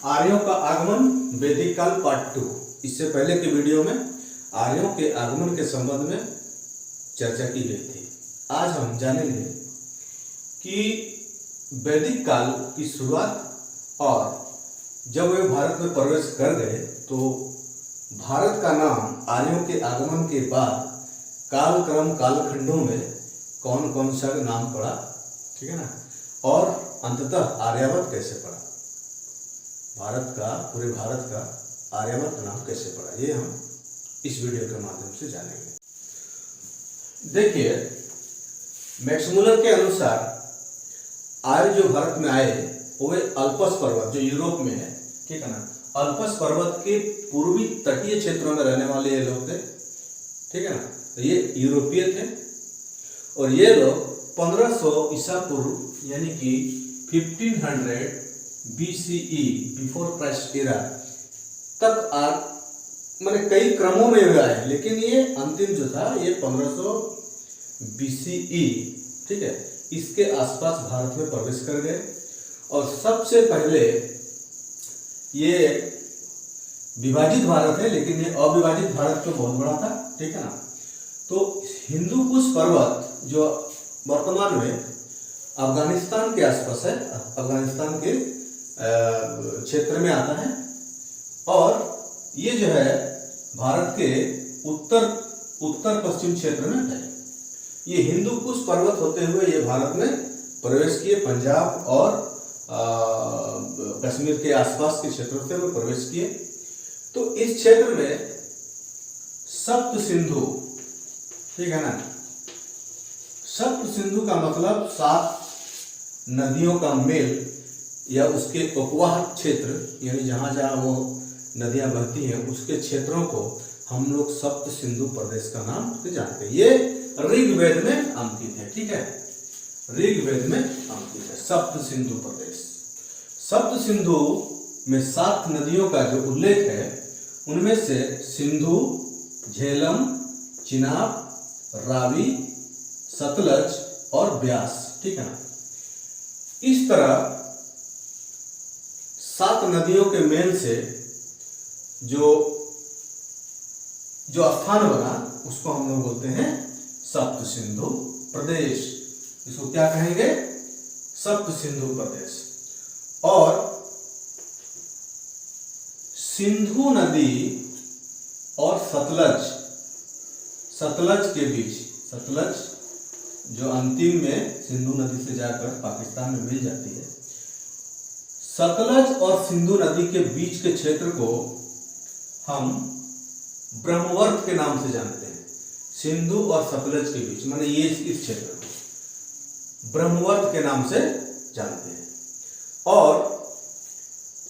आर्यों का आगमन वैदिक काल पार्ट 2। इससे पहले की वीडियो में आर्यों के आगमन के संबंध में चर्चा की गई थी। आज हम जानेंगे कि वैदिक काल की शुरुआत और जब वे भारत में प्रवेश कर गए तो भारत का नाम आर्यों के आगमन के बाद कालक्रम कालखंडों में कौन कौन सा नाम पड़ा, ठीक है ना, और अंततः आर्यावर्त कैसे पड़ा, पूरे भारत का आर्यावर्त नाम कैसे पड़ा, ये हम इस वीडियो के माध्यम से जानेंगे। देखिए, मैक्समुलर के अनुसार आर्य जो भारत में आए वो अल्पस पर्वत जो यूरोप में है, ठीक है ना, अल्पस पर्वत के पूर्वी तटीय क्षेत्रों में रहने वाले ये लोग थे, ठीक है ना। तो ये यूरोपीय थे और ये लोग 1500 ईसा पूर्व यानी कि 1500 BCE बिफोर क्राइस्ट एरा तक मैंने कई क्रमों में हुआ है, लेकिन ये अंतिम जो था ये 1500 BCE, ठीक है, इसके आसपास भारत में प्रवेश कर गए। और सबसे पहले ये विभाजित भारत है, लेकिन ये अविभाजित भारत तो बहुत बड़ा था, ठीक है ना। तो हिंदू कुश पर्वत जो वर्तमान में अफगानिस्तान के आसपास है, अफगानिस्तान के क्षेत्र में आता है, और ये जो है भारत के उत्तर पश्चिम क्षेत्र में है। ये हिंदू कुश पर्वत होते हुए ये भारत में प्रवेश किए, पंजाब और कश्मीर के आसपास के क्षेत्रों से वो प्रवेश किए। तो इस क्षेत्र में सप्त सिंधु, ठीक है ना, सप्त सिंधु का मतलब 7 नदियों का मेल या उसके उपवाह क्षेत्र, यानी जहां जहां वो नदियां बहती हैं उसके क्षेत्रों को हम लोग सप्त सिंधु प्रदेश का नाम से जानते हैं। ये ऋग्वेद में अंकित है, ठीक है, ऋग्वेद में अंकित है सप्त सिंधु प्रदेश। सप्त सिंधु में 7 नदियों का जो उल्लेख है उनमें से सिंधु, झेलम, चिनाब, रावी, सतलज और ब्यास, ठीक है ना। इस तरह 7 नदियों के मेल से जो स्थान बना उसको हम लोग बोलते हैं सप्त सिंधु प्रदेश। इसको क्या कहेंगे? सप्त सिंधु प्रदेश। और सिंधु नदी और सतलज के बीच, सतलज जो अंतिम में सिंधु नदी से जाकर पाकिस्तान में मिल जाती है, सतलज और सिंधु नदी के बीच के क्षेत्र को हम ब्रह्मवर्त के नाम से जानते हैं। सिंधु और सतलज के बीच, माने ये इस क्षेत्र को ब्रह्मवर्त के नाम से जानते हैं। और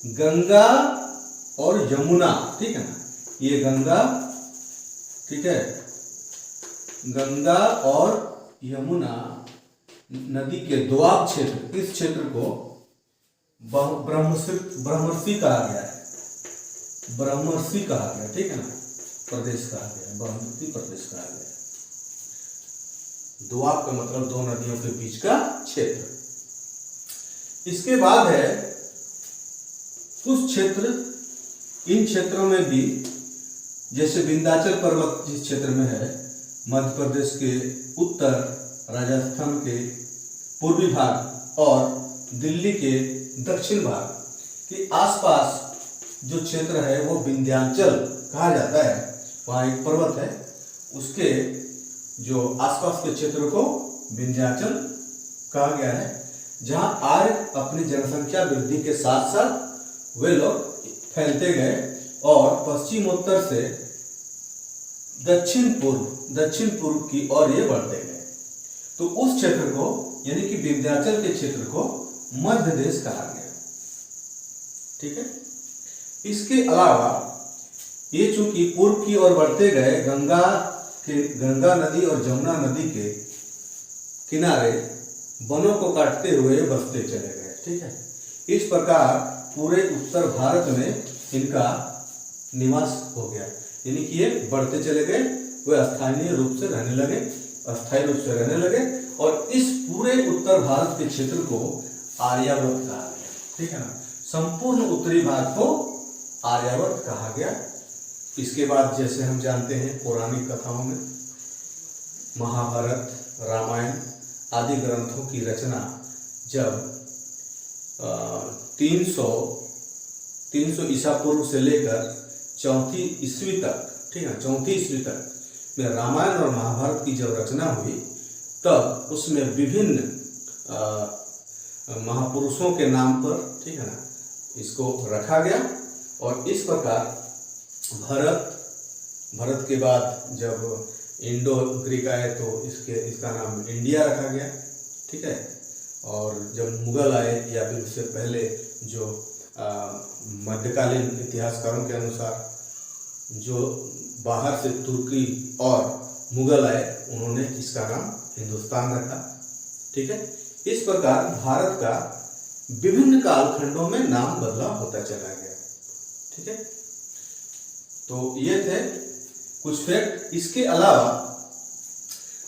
गंगा और यमुना, ठीक है ना, ये गंगा, ठीक है, गंगा और यमुना नदी के दोआब क्षेत्र, इस क्षेत्र को ब्रह्मर्षि कहा गया है, ब्रह्मर्षि कहा गया, ठीक है ना, प्रदेश कहा गया, ब्रह्मर्षि प्रदेश कहा गया। दोआब का मतलब 2 नदियों के बीच का क्षेत्र। इसके बाद है कुछ क्षेत्र, इन क्षेत्रों में भी जैसे विंध्याचल पर्वत जिस क्षेत्र में है, मध्य प्रदेश के उत्तर, राजस्थान के पूर्वी भाग और दिल्ली के दक्षिण भाग के आसपास जो क्षेत्र है वो विंध्याचल कहा जाता है। वहाँ एक पर्वत है, उसके जो आसपास के क्षेत्र को विंध्याचल कहा गया है, जहाँ आर्य अपनी जनसंख्या वृद्धि के साथ साथ वे लोग फैलते गए और पश्चिमोत्तर से दक्षिण पूर्व की ओर ये बढ़ते गए। तो उस क्षेत्र को, यानी कि विंध्याचल के क्षेत्र को मध्य देश कहा गया, ठीक है। इसके अलावा ये चूंकि पूर्व की ओर बढ़ते गए, गंगा नदी और जमुना नदी के किनारे वनों को काटते हुए बसते चले गए, ठीक है। इस प्रकार पूरे उत्तर भारत में इनका निवास हो गया, यानी कि ये बढ़ते चले गए, वे स्थानीय रूप से रहने लगे, अस्थायी रूप से रहने लगे, और इस पूरे उत्तर भारत के क्षेत्र को आर्यावर्त कहा गया, ठीक है ना। संपूर्ण उत्तरी भाग को आर्यावर्त कहा गया। इसके बाद जैसे हम जानते हैं पौराणिक कथाओं में महाभारत, रामायण आदि ग्रंथों की रचना जब 300 ईसा पूर्व से लेकर 34 ईस्वी तक, ठीक है, 34 ईस्वी तक में रामायण और महाभारत की जब रचना हुई तब उसमें विभिन्न महापुरुषों के नाम पर, ठीक है ना, इसको रखा गया। और इस प्रकार भरत के बाद जब इंडो ग्रीक आए तो इसका नाम इंडिया रखा गया, ठीक है। और जब मुगल आए या फिर उससे पहले जो मध्यकालीन इतिहासकारों के अनुसार जो बाहर से तुर्की और मुगल आए उन्होंने इसका नाम हिंदुस्तान रखा, ठीक है। इस प्रकार भारत का विभिन्न कालखंडों में नाम बदलाव होता चला गया, ठीक है। तो ये थे कुछ फैक्ट। इसके अलावा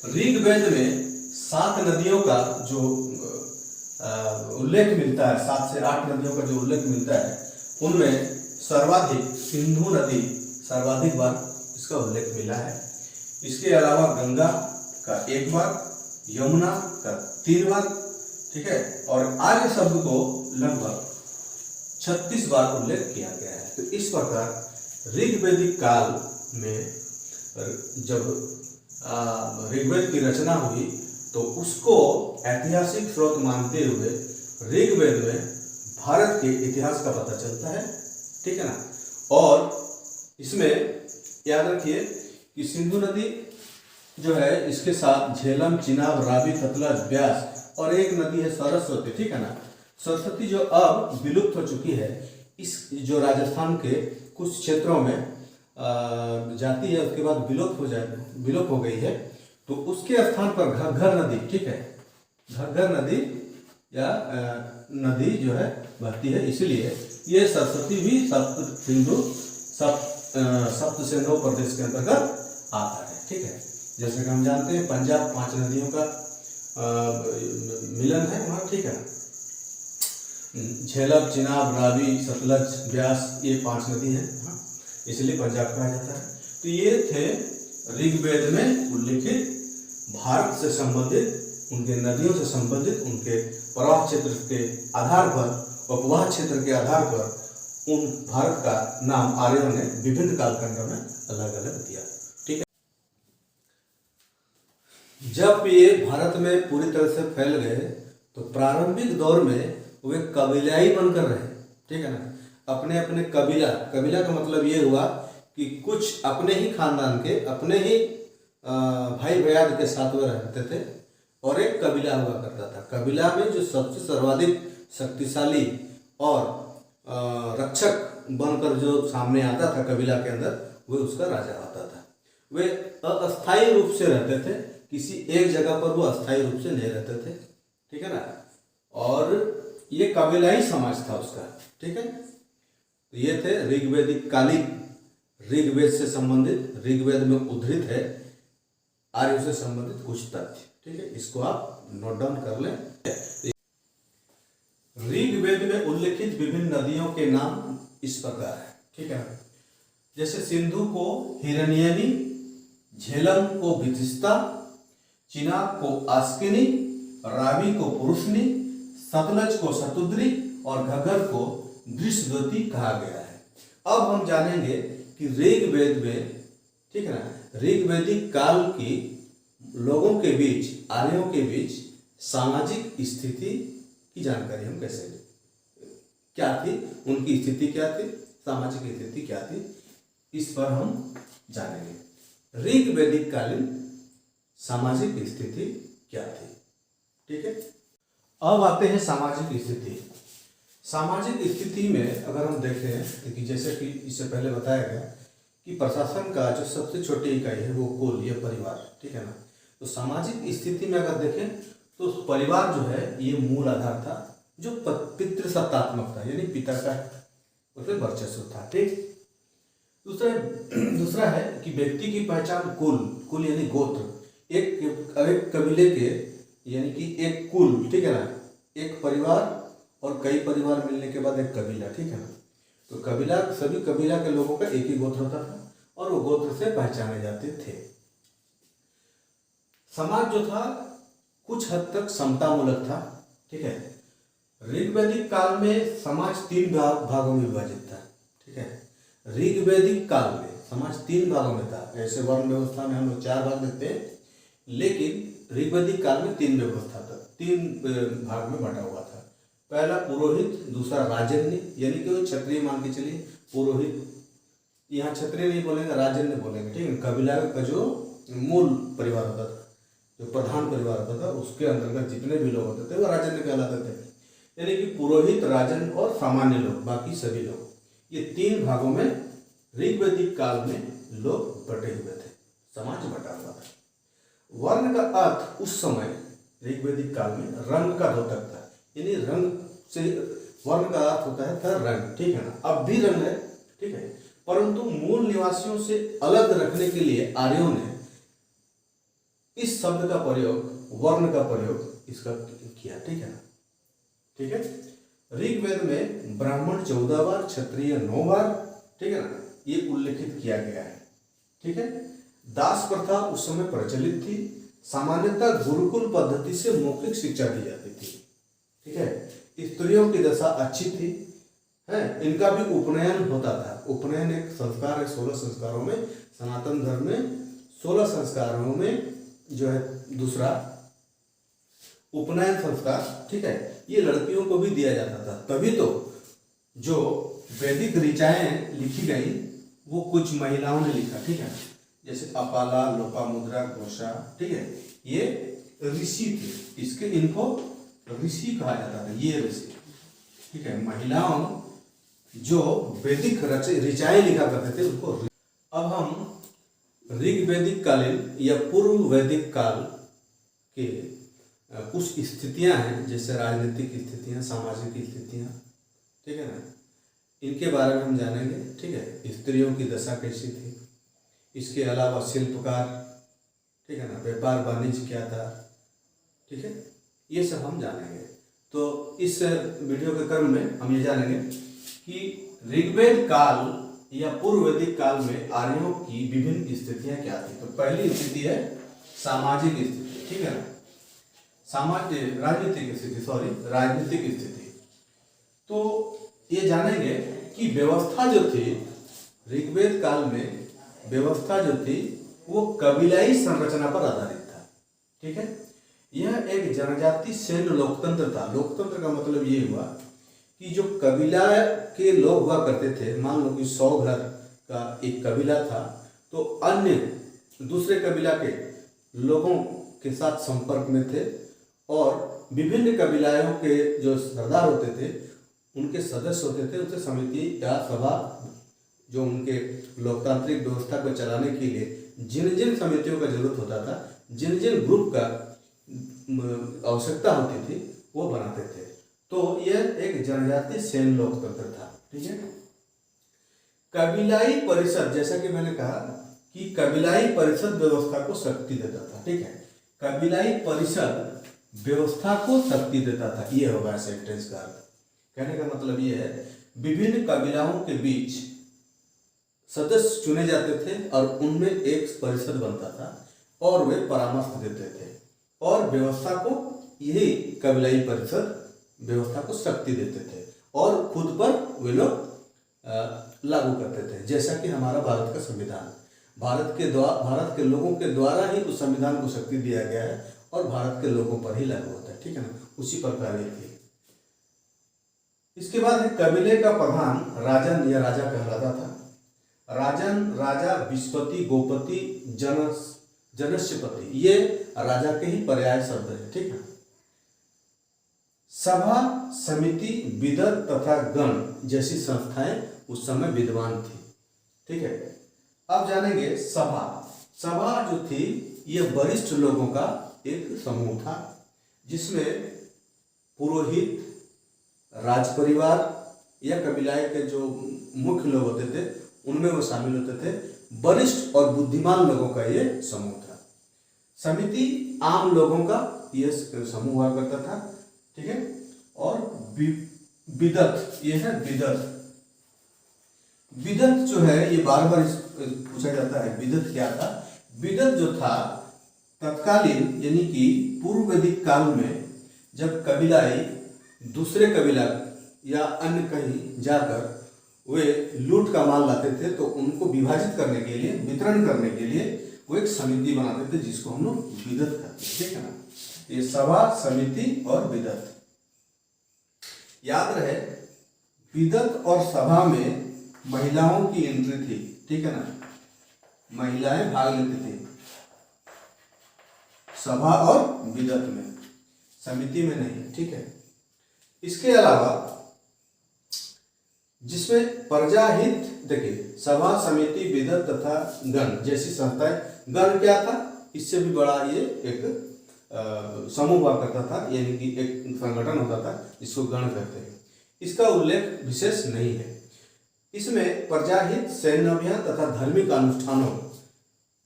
ऋग्वेद में 7 नदियों का जो उल्लेख मिलता है, 7 से 8 नदियों का जो उल्लेख मिलता है, उनमें सर्वाधिक सिंधु नदी सर्वाधिक बार इसका उल्लेख मिला है। इसके अलावा गंगा का 1 बार, यमुना का 3 बार, ठीक है, और आर्य शब्द को लगभग 36 बार उल्लेख किया गया है। तो इस प्रकार ऋग्वैदिक काल में जब ऋग्वेद की रचना हुई तो उसको ऐतिहासिक स्रोत मानते हुए ऋग्वेद में भारत के इतिहास का पता चलता है, ठीक है ना। और इसमें याद रखिए कि सिंधु नदी जो है इसके साथ झेलम, चिनाब, रावी, सतलज, ब्यास और एक नदी है सरस्वती, ठीक है ना। सरस्वती जो अब विलुप्त हो चुकी है, इस जो राजस्थान के कुछ क्षेत्रों में जाती है, उसके बाद विलुप्त हो गई है, तो उसके स्थान पर घग्गर नदी, ठीक है, घग्गर नदी या नदी जो है बहती है। इसलिए ये सरस्वती भी सप्त सिंधु प्रदेश के अंतर्गत आता है, ठीक है। जैसे कि हम जानते हैं पंजाब 5 नदियों का मिलन है वहाँ, ठीक है। झेलम, चिनाब, रावी, सतलज, ब्यास ये 5 नदी हैं, इसलिए पंजाब कहा जाता है। तो ये थे ऋग्वेद में उल्लेखित भारत से संबंधित, उनके नदियों से संबंधित, उनके प्रवाह क्षेत्र के आधार पर, उपवाह क्षेत्र के आधार पर उन भारत का नाम आर्यों ने विभिन्न कालखंडों में अलग अलग दिया, ठीक है। जब ये भारत में पूरी तरह से फैल गए तो प्रारंभिक दौर में वे कबीलाई बनकर रहे, ठीक है ना। अपने अपने कबीला का मतलब ये हुआ कि कुछ अपने ही खानदान के, अपने ही भाई भैयाद के साथ वे रहते थे और एक कबीला हुआ करता था। कबीला में जो सबसे सर्वाधिक शक्तिशाली और रक्षक बनकर जो सामने आता था कबीला के अंदर, वो उसका राजा होता था। वे अस्थायी रूप से रहते थे, किसी एक जगह पर वो अस्थायी रूप से नहीं रहते थे, ठीक है ना। और ये कबीलाई समाज था उसका, ठीक है। ये थे ऋग्वैदिक कालिक, ऋग्वेद से संबंधित, ऋग्वेद में उद्धृत है आर्यों से संबंधित कुछ तथ्य, ठीक है। इसको आप नोट डाउन कर लें। ऋग्वेद में उल्लेखित विभिन्न नदियों के नाम इस प्रकार है, ठीक है। जैसे सिंधु को हिरण्यनी, झेलम को वितिस्ता, चिनाब को आस्किनी, रावी को पुरुषनी, सतलज को शतुद्री और घग्गर को दृश्यवती कहा गया है। अब हम जानेंगे कि ऋग्वेद में, ठीक है ना, ऋग्वैदिक काल की लोगों के बीच, आर्यों के बीच सामाजिक स्थिति की जानकारी हम कैसे लें, क्या थी उनकी स्थिति, क्या थी सामाजिक स्थिति, क्या थी, इस पर हम जानेंगे। ऋग्वैदिक कालीन सामाजिक स्थिति क्या थी, ठीक है। अब आते हैं सामाजिक स्थिति। सामाजिक स्थिति में अगर हम देखें कि जैसे कि इससे पहले बताया गया कि प्रशासन का जो सबसे छोटी इकाई है वो कुल, ये परिवार, ठीक है ना। तो सामाजिक स्थिति में अगर देखें तो परिवार जो है ये मूल आधार था, जो पितृसत्तात्मक था, यानी पिता का उसमें वर्चस्व था, ठीक। दूसरा है कि व्यक्ति की पहचान कुल यानी गोत्र, एक कबीले के, यानी कि एक कुल, ठीक है ना, एक परिवार और कई परिवार मिलने के बाद एक कबीला, ठीक है ना। तो कबीला, सभी कबीला के लोगों का एक ही गोत्र होता था और वो गोत्र से पहचाने जाते थे। समाज जो था कुछ हद तक समतामूलक था, ठीक है। ऋग्वैदिक काल में समाज 3 भागों में विभाजित था, ठीक है। ऋग्वैदिक काल में समाज 3 भागों में था। ऐसे वर्ण व्यवस्था में हम लोग 4 भाग देखते हैं, लेकिन ऋग्वैदिक काल में 3 व्यवस्था था, 3 भाग में बटा हुआ था। पहला पुरोहित, दूसरा राजन्य, यानी कि वो क्षत्रिय मान के चलिए, पुरोहित, यहाँ क्षत्रिय नहीं बोलेंगे, राजन्य बोलेंगे, ठीक है। कबीला का जो मूल परिवार होता था, जो प्रधान परिवार होता था, उसके अंतर्गत जितने भी लोग होते थे वो राजन्य कहलाते थे। यानी कि पुरोहित, राजन और सामान्य लोग, बाकी सभी लोग, ये 3 भागों में ऋग्वैदिक काल में लोग बटे हुए थे, समाज बटा हुआ था। वर्ण का अर्थ उस समय ऋग्वैदिक काल में रंग का द्योतक था, यानी रंग से वर्ण का अर्थ होता है था रंग, ठीक है ना। अब भी रंग है, ठीक है, परंतु मूल निवासियों से अलग रखने के लिए आर्यों ने इस शब्द का प्रयोग, वर्ण का प्रयोग इसका किया, ठीक है ना, ठीक है। ऋग्वेद में ब्राह्मण 14 बार, क्षत्रिय 9 बार, ठीक है ना, ये उल्लेखित किया गया है, ठीक है। दास प्रथा उस समय प्रचलित थी। सामान्यतः गुरुकुल पद्धति से मौखिक शिक्षा दी जाती थी, ठीक है। स्त्रियों की दशा अच्छी थी, है, इनका भी उपनयन होता था। उपनयन एक संस्कार है 16 संस्कारों में, सनातन धर्म में 16 संस्कारों में जो है दूसरा उपनयन संस्कार, ठीक है, ये लड़कियों को भी दिया जाता था। तभी तो जो वैदिक ऋचाएं लिखी गई वो कुछ महिलाओं ने लिखा, ठीक है, जैसे अपाला, लोपामुद्रा, घोषा, ठीक है, ये ऋषि थे, इसके इनको ऋषि कहा जाता था, ये ऋषि, ठीक है। महिलाओं जो वैदिक ऋचाएं लिखा करते थे उनको। अब हम ऋग्वैदिक कालीन या पूर्व वैदिक काल के कुछ स्थितियां हैं, जैसे राजनीतिक स्थितियां, सामाजिक स्थितियां, ठीक है ना, इनके बारे में हम जानेंगे, ठीक है। स्त्रियों की दशा कैसी थी, इसके अलावा शिल्पकार, ठीक है ना, व्यापार वाणिज्य क्या था, ठीक है, ये सब हम जानेंगे। तो इस वीडियो के क्रम में हम ये जानेंगे कि ऋग्वेद काल या पूर्व वैदिक काल में आर्यों की विभिन्न स्थितियां क्या थी। तो पहली स्थिति है सामाजिक स्थिति, ठीक है ना, राजनीतिक स्थिति। तो ये जानेंगे कि व्यवस्था जो थी ऋग्वेद काल में, व्यवस्था जो थी वो कबीलाई संरचना पर आधारित था, ठीक है। यह एक जनजाति सैन्य लोकतंत्र था। लोकतंत्र का मतलब ये हुआ कि जो कबीला के लोग हुआ करते थे, मान लो कि 100 घर का एक कबीला था, तो अन्य दूसरे कबीला के लोगों के साथ संपर्क में थे और विभिन्न कबीलाओं के जो सरदार होते थे, उनके सदस्य होते थे, उनसे समिति या सभा, जो उनके लोकतांत्रिक व्यवस्था को चलाने के लिए जिन जिन समितियों का जरूरत होता था, जिन जिन ग्रुप का आवश्यकता होती थी, वो बनाते थे। तो यह एक जनजातीय सैन्य लोकतंत्र था, ठीक है। कबीलाई परिषद, जैसा कि मैंने कहा कि कबीलाई परिषद व्यवस्था को शक्ति देता था, ठीक है। कबीलाई परिषद व्यवस्था को शक्ति देता था, ये होगा सेंटेंस का अर्थ। कहने का मतलब ये है, विभिन्न कबीलाओं के बीच सदस्य चुने जाते थे और उनमें एक परिषद बनता था और वे परामर्श देते थे और व्यवस्था को, यही कबीलाई परिषद व्यवस्था को शक्ति देते थे और खुद पर वे लोग लागू करते थे। जैसा कि हमारा भारत का संविधान, भारत के लोगों के द्वारा ही उस संविधान को शक्ति दिया गया है और भारत के लोगों पर ही लागू होता है, ठीक है ना, उसी प्रकार ये थी। इसके बाद है कबीले का प्रधान राजन या राजा कहलाता था। राजन, राजा, विस्पति, गोपति, जनस्यपति, ये राजा के ही पर्याय शब्द है, ठीक है। सभा, समिति, विदर तथा गण जैसी संस्थाएं उस समय विद्वान थी, ठीक है। अब जानेंगे सभा। सभा जो थी ये वरिष्ठ लोगों का एक समूह था, जिसमें पुरोहित, राजपरिवार या कबीलाए के जो मुख्य लोग होते थे उनमें वो शामिल होते थे। वरिष्ठ और बुद्धिमान लोगों का ये समूह था। समिति आम लोगों का ये समूह हुआ करता था, ठीक है। और विदत, ये है विदत। विदत जो है ये बार बार पूछा जाता है, विदत क्या था। विदत जो था तत्कालीन यानी कि पूर्व वैदिक काल में जब कबीलाई दूसरे कबीला या अन्य कहीं जाकर वे लूट का माल लाते थे तो उनको विभाजित करने के लिए, वितरण करने के लिए वो एक समिति बनाते थे जिसको हम लोग विदत कहते हैं, ठीक है ना। ये सभा, समिति और विदत। याद रहे विदत और सभा में महिलाओं की एंट्री थी, ठीक है ना, महिलाएं भाग लेती थी सभा और विदत में, समिति में नहीं, ठीक है। इसके अलावा जिसमें प्रजाहित, देखिए सभा, समिति, विदत तथा गण जैसी संस्थाएं, गण क्या था, इससे भी बड़ा ये एक समूह हुआ करता था, यानी कि एक संगठन होता था जिसको गण कहते हैं। इसका उल्लेख विशेष नहीं है। इसमें प्रजाहित, सैन्य अभियान तथा धार्मिक अनुष्ठानों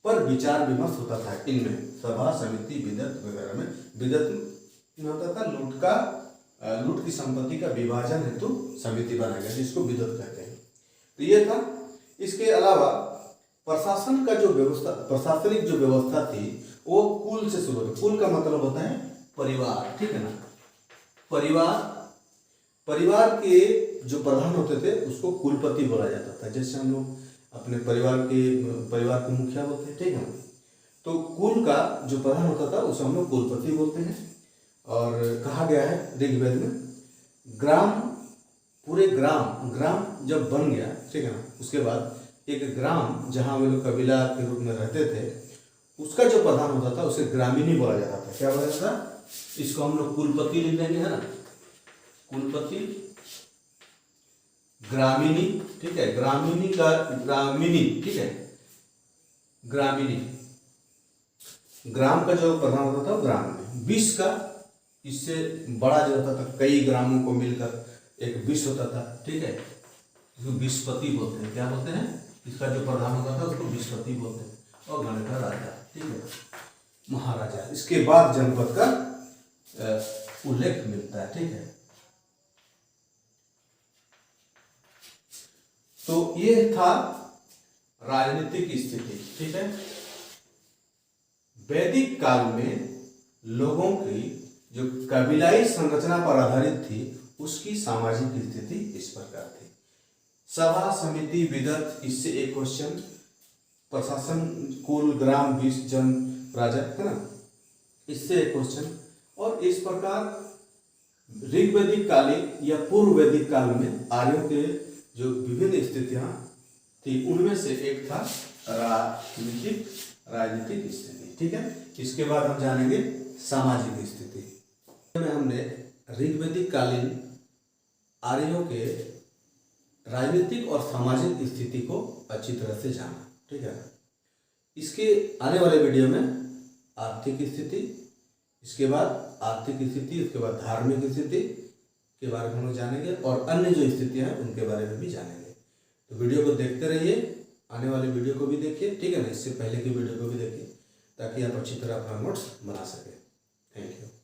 पर विचार विमर्श होता था। इनमें सभा, समिति, विदत वगैरह में, विदत में होता था लूट की संपत्ति का विभाजन हेतु समिति बनाया गया जिसको विदत कहते हैं। तो ये था। इसके अलावा प्रशासन का जो व्यवस्था, प्रशासनिक जो व्यवस्था थी वो कुल से शुरू होती। कुल का मतलब होता है परिवार, ठीक है ना। परिवार के जो प्रधान होते थे उसको कुलपति बोला जाता था। जैसे हम लोग अपने परिवार के मुखिया बोलते हैं, ठीक है ना। तो कुल का जो प्रधान होता था उसे हम लोग कुलपति बोलते हैं। और कहा गया है ऋग्वेद में, पूरे ग्राम जब बन गया, ठीक है ना, उसके बाद एक ग्राम जहाँ वे लोग कबीला के रूप में रहते थे उसका जो प्रधान होता था उसे ग्रामीणी बोला जाता था। क्या बोला जाता था? इसको हम लोग कुलपति लिख देंगे, है ना, कुलपति, ग्रामीणी, ठीक है, ग्रामीणी, ठीक है, ग्रामीणी। ग्राम का जो प्रधान होता था ग्रामीणी। 20 का, इससे बड़ा जो होता था, कई ग्रामों को मिलकर एक 20 होता था, ठीक है, इसको विस्पति बोलते हैं। क्या बोलते हैं? इसका जो प्रधान होता था उसको विस्पति बोलते हैं। और गण का राजा, ठीक है, महाराजा। इसके बाद जनपद का उल्लेख मिलता है, ठीक है। तो ये था राजनीतिक स्थिति, ठीक है। वैदिक काल में लोगों की जो कबीलाई संरचना पर आधारित थी उसकी सामाजिक स्थिति इस प्रकार थी। सभा, समिति, विदत, इससे एक क्वेश्चन, प्रशासन, कुल, ग्राम, 20 जन, राजा, है ना, इससे एक क्वेश्चन। और इस प्रकार ऋग्वैदिक कालीन या पूर्व वैदिक काल में आर्यों के जो विभिन्न स्थितियां थी उनमें से एक था राजनीतिक स्थिति, ठीक है। इसके बाद हम जानेंगे सामाजिक स्थिति में। हमने ऋग्वैदिक कालीन आर्यों के राजनीतिक और सामाजिक स्थिति को अच्छी तरह से जाना, ठीक है। इसके आने वाले वीडियो में आर्थिक स्थिति, इसके बाद आर्थिक स्थिति, उसके बाद धार्मिक स्थिति के बारे में हम लोग जानेंगे और अन्य जो स्थितियां हैं उनके बारे में भी जानेंगे। तो वीडियो को देखते रहिए, आने वाले वीडियो को भी देखिए, ठीक है ना, इससे पहले की वीडियो को भी देखिए ताकि आप अच्छी तरह अपना नोट्स बना सकें। Thank you.